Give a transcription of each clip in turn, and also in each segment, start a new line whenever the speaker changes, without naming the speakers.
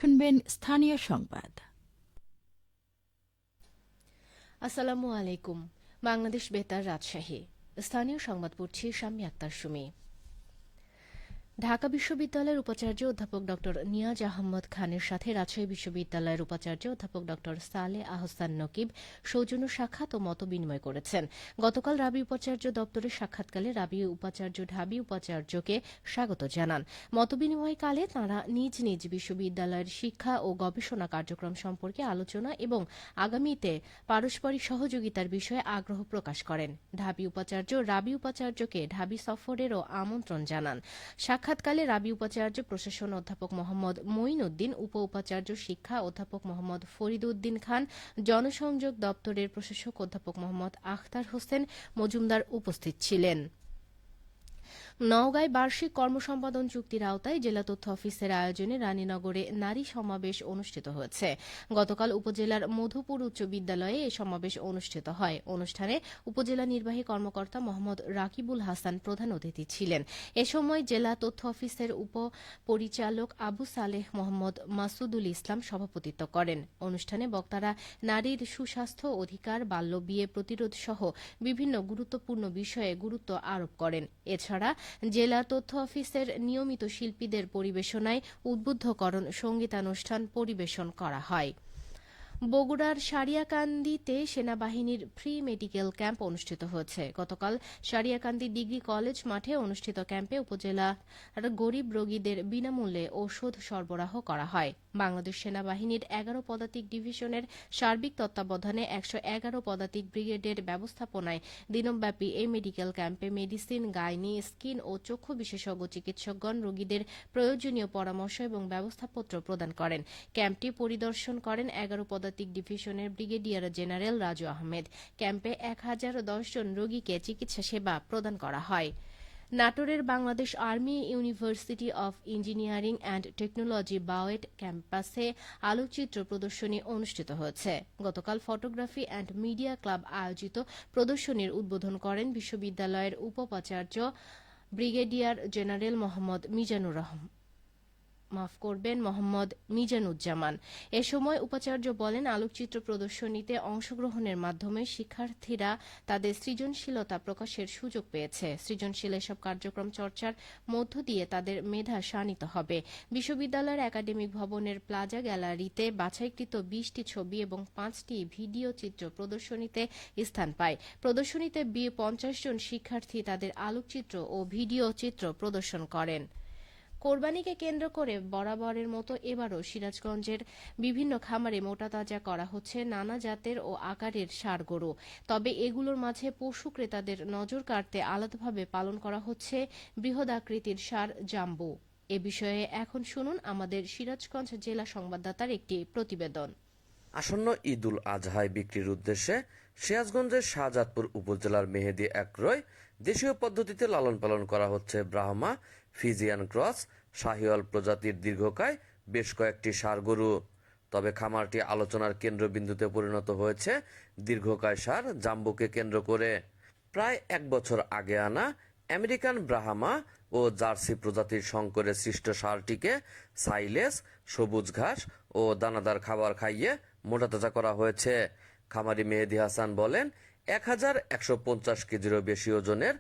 শুনবেন স্থানীয় সংবাদ।
আসসালামু আলাইকুম। বাংলাদেশ বেতার, রাজশাহী। স্থানীয় সংবাদ পড়ছি শাম্মী আক্তার সুমি। ঢাকা বিশ্ববিদ্যালয়ের উপাচার্য অধ্যাপক ড নিয়াজ আহমদ খানের সাথে রাজশাহী বিশ্ববিদ্যালয়ের উপাচার্য অধ্যাপক ড সালেহ আহসান নকিব সৌজন্য সাক্ষাৎ ও মতবিনিময় করেছেন। গতকাল রাবি উপাচার্য দপ্তরে সাক্ষাৎকালে রাবি উপাচার্য ঢাবি উপাচার্যকে স্বাগত জানান। মতবিনিময়কালে তাঁরা নিজ নিজ বিশ্ববিদ্যালয়ের শিক্ষা ও গবেষণা কার্যক্রম সম্পর্কে আলোচনা এবং আগামীতে পারস্পরিক সহযোগিতার বিষয়ে আগ্রহ প্রকাশ করেন। ঢাবি উপাচার্য রাবি উপাচার্যকে ঢাবি সফরেরও আমন্ত্রণ জানান। সাক্ষাৎকালে রাবি উপাচার্য প্রশাসন অধ্যাপক মোহাম্মদ মঈন উদ্দিন, উপ উপাচার্য শিক্ষা অধ্যাপক মোহাম্মদ ফরিদ উদ্দিন খান, জনসংযোগ দপ্তরের প্রশাসক অধ্যাপক মোহাম্মদ আখতার হোসেন মজুমদার উপস্থিত ছিলেন। নওগাঁয় বার্ষিক কর্মসম্পাদন চুক্তির আওতায় জেলা তথ্য অফিসের আয়োজনে রানীনগরে নারী সমাবেশ অনুষ্ঠিত হয়েছে। গতকাল উপজেলার মধুপুর উচ্চ বিদ্যালয়ে এ সমাবেশ অনুষ্ঠিত হয়। অনুষ্ঠানে উপজেলা নির্বাহী কর্মকর্তা মোহাম্মদ রাকিবুল হাসান প্রধান অতিথি ছিলেন। এ সময় জেলা তথ্য অফিসের উপপরিচালক আবু সালেহ মোহাম্মদ মাসুদুল ইসলাম সভাপতিত্ব করেন। অনুষ্ঠানে বক্তারা নারীর সুস্বাস্থ্য, অধিকার, বাল্যবিয়ে প্রতিরোধ সহ বিভিন্ন গুরুত্বপূর্ণ বিষয়ে গুরুত্ব আরোপ করেন। এছাড়া জেলা তথ্য অফিসের নিয়মিত শিল্পীদের পরিবেশনায় উদ্বুদ্ধকরণ সঙ্গীতানুষ্ঠান পরিবেশন করা হয়। বগুড়ার সারিয়াকান্দিতে সেনাবাহিনীর ফ্রি মেডিকেল ক্যাম্প অনুষ্ঠিত হয়েছে। গতকাল সারিয়াকান্দি ডিগ্রি কলেজ মাঠে অনুষ্ঠিত ক্যাম্পে উপজেলার গরিব রোগীদের বিনামূল্যে ঔষধ সরবরাহ করা হয়। বাংলাদেশ সেনাবাহিনীর ১১ পদাতিক ডিভিশনের সার্বিক তত্ত্বাবধানে ১১১ পদাতিক ব্রিগেডের ব্যবস্থাপনায় দিনব্যাপী এই মেডিকেল ক্যাম্পে মেডিসিন, গাইনি, স্কিন ও চক্ষু বিশেষজ্ঞ চিকিৎসকগণ রোগীদের প্রয়োজনীয় পরামর্শ এবং ব্যবস্থাপত্র প্রদান করেন। ক্যাম্পটি পরিদর্শন করেন ১১ পদাতিক ডিভিশনের ব্রিগেডিয়ার জেনারেল রাজু আহমেদ। ক্যাম্পে ১,০১০ জন রোগীকে চিকিৎসা সেবা প্রদান করা হয়। নাটোরের Bangladesh army university of engineering and technology BAUET ক্যাম্পাসে আলোকচিত্র প্রদর্শনী অনুষ্ঠিত হয়েছে। গতকাল ফটোগ্রাফি অ্যান্ড মিডিয়া ক্লাব আয়োজিত প্রদর্শনীর উদ্বোধন করেন বিশ্ববিদ্যালয়ের উপাচার্য ব্রিগেডিয়ার জেনারেল মোহাম্মদ মোহাম্মদ মিজানুজ্জামান। এ সময় উপাচার্য বলেন, আলোকচিত্র প্রদর্শনীতে অংশগ্রহণের মাধ্যমে শিক্ষার্থীরা তাদের সৃজনশীলতা প্রকাশের সুযোগ পেয়েছে। সৃজনশীল এসব কার্যক্রম চর্চার মধ্য দিয়ে তাদের মেধা শানিত হবে। বিশ্ববিদ্যালয়ের একাডেমিক ভবনের প্লাজা গ্যালারিতে বাছাইকৃত ২০টি ছবি এবং ৫টি ভিডিও চিত্র প্রদর্শনীতে স্থান পায়। প্রদর্শনীতে ৫০ জন শিক্ষার্থী তাদের আলোকচিত্র ও ভিডিও চিত্র প্রদর্শন করেন। কোরবানিকে কেন্দ্র করে বরাবরের মতো এবারও সিরাজগঞ্জের বিভিন্ন খামারে মোটাতাজা করা হচ্ছে নানা জাতের ও আকারের ষাঁড় গরু। তবে এগুলোর মাঝে পশু ক্রেতাদের নজর কাড়তে আলাদাভাবে পালন করা হচ্ছে বৃহদাকৃতির ষাঁড় জাম্বু। এ বিষয়ে এখন শুনুন আমাদের সিরাজগঞ্জ জেলা সংবাদদাতার একটি প্রতিবেদন।
আসন্ন ঈদ উল আজহায় বিক্রির উদ্দেশ্যে সিরাজগঞ্জের শাহজাদপুর উপজেলার মেহেদী একরয় দেশীয় পদ্ধতিতে লালন পালন করা হচ্ছে ব্রাহ্মা, ফিজিয়ান ক্রস, শাহিওয়াল প্রজাতির দীর্ঘকায় বেশ কয়েকটি ষাঁড় গরু। তবে খামারটি আলোচনার কেন্দ্রবিন্দুতে পরিণত হয়েছে দীর্ঘকায় ষাঁড় জাম্বুকে কেন্দ্র করে। প্রায় ১ বছর আগে আনা আমেরিকান ব্রাহ্মা ও জার্সি প্রজাতির সংকরে সৃষ্ট ষাঁড়টিকে সাইলেজ, সবুজ ঘাস ও দানাদার খাবার খাইয়ে মোটাতাজা করা হয়েছে। খামারি মেহেদী হাসান বলেন, ১,১৫০ কেজিরও বেশি ওজনের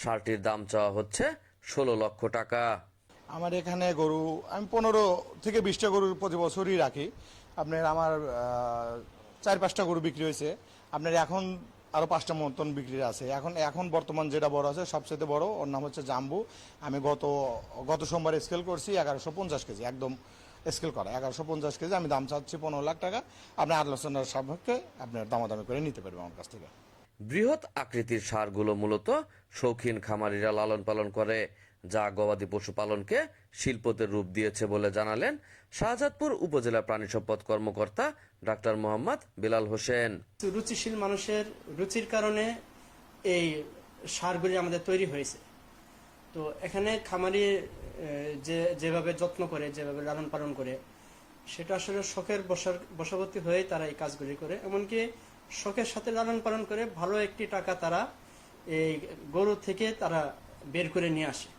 ষাঁড়টির দাম চাওয়া হচ্ছে ১৬ লক্ষ টাকা।
আমার এখানে গরু আমি ১৫ থেকে ২০টা গরু প্রতি বছরই রাখি। আপনার আমার ৪-৫টা গরু বিক্রি হয়েছে। আপনার এখন আরো 5টা মতন বিক্রি আছে। এখন বর্তমান যেটা বড় আছে সবচেয়ে বড়, ওর নাম হচ্ছে জাম্বু। আমি গত সোমবার স্কেল করছি ১১৫০ কেজি, একদম স্কেল করা ১১৫০ কেজি। আমি দাম চাচ্ছি ১৫ লাখ টাকা। আপনার আলোচনার সাপেক্ষে আপনার দামাদামি করে নিতে পারবে আমার কাছ থেকে।
বৃহৎ আকৃতির ষাঁড়গুলো মূলত শৌখিন খামারিরা লালন পালন করে, যা গবাদি পশু পালনকে শিল্পতে রূপ দিয়েছে বলে জানালেন শাহজাদপুর উপজেলা প্রাণী সম্পদ কর্মকর্তা ডাক্তার মোহাম্মদ বেলাল হোসেন।
রুচিশীল মানুষের রুচির কারণে এই সারগুলি আমাদের তৈরি হয়েছে। তো এখানে খামারি যেভাবে যত্ন করে, যেভাবে লালন পালন করে, সেটা আসলে শখের বশবর্তী হয়ে তারা এই কাজগুলি করে। এমনকি শখের সাথে লালন পালন করে ভালো একটি টাকা তারা এই গরু থেকে তারা বের করে নিয়ে আসে।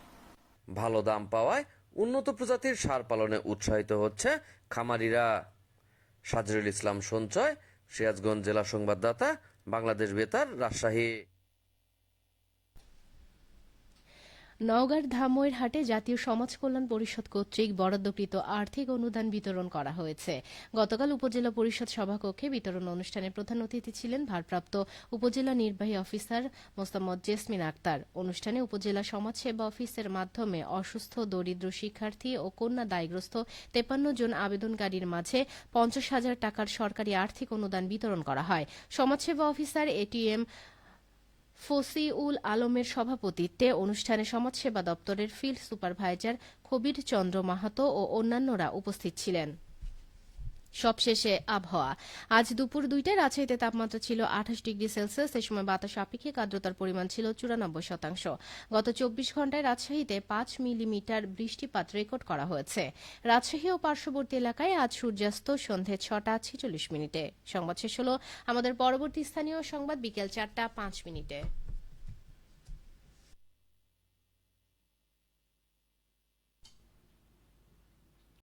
ভালো দাম পাওয়ায় উন্নত প্রজাতির ষাঁড় পালনে উৎসাহিত হচ্ছে খামারিরা। সাজরুল ইসলাম সঞ্চয়, সিরাজগঞ্জ জেলা সংবাদদাতা, বাংলাদেশ বেতার, রাজশাহী।
নওগাঁর ধামইর হাটে জাতীয় সমাজ কল্যাণ পরিষদ কর্তৃক বরাদ্দকৃত আর্থিক অনুদান বিতরণ করা হয়েছে। গতকাল উপজেলা পরিষদ সভাকক্ষে বিতরণ অনুষ্ঠানে প্রধান অতিথি ছিলেন ভারপ্রাপ্ত উপজেলা নির্বাহী অফিসার মোসাম্মদ জেসমিন আক্তার। অনুষ্ঠানে উপজেলা সমাজসেবা অফিসের মাধ্যমে অসুস্থ, দরিদ্র শিক্ষার্থী ও কন্যা দায়গ্রস্ত 53 জন আবেদনকারীর মাঝে 50,000 টাকার সরকারি আর্থিক অনুদান বিতরণ করা হয়। সমাজসেবা অফিসার এটিএম ফসিউল আলমের সভাপতিত্বে অনুষ্ঠানে সমাজসেবা দপ্তরের ফিল্ড সুপারভাইজার কবির চন্দ্র মাহাতো ও অন্যান্যরা উপস্থিত ছিলেন। সবশেষে আবহাওয়া। আজ দুপুর 2টায় রাজশাহীতে তাপমাত্রা ছিল 28 ডিগ্রি সেলসিয়াস। এ সময় বাতাস আপেক্ষিক আর্দ্রতার পরিমাণ ছিল 94%। গত 24 ঘণ্টায় রাজশাহীতে 5 মিলিমিটার বৃষ্টিপাত রেকর্ড করা হয়েছে। রাজশাহী ও পার্শ্ববর্তী এলাকায় আজ সূর্যাস্ত সন্ধে 6টা 46 মিনিটে। সংবাদ শেষ হল। আমাদের পরবর্তী স্থানীয় সংবাদ বিকেল 4টা 5 মিনিটে।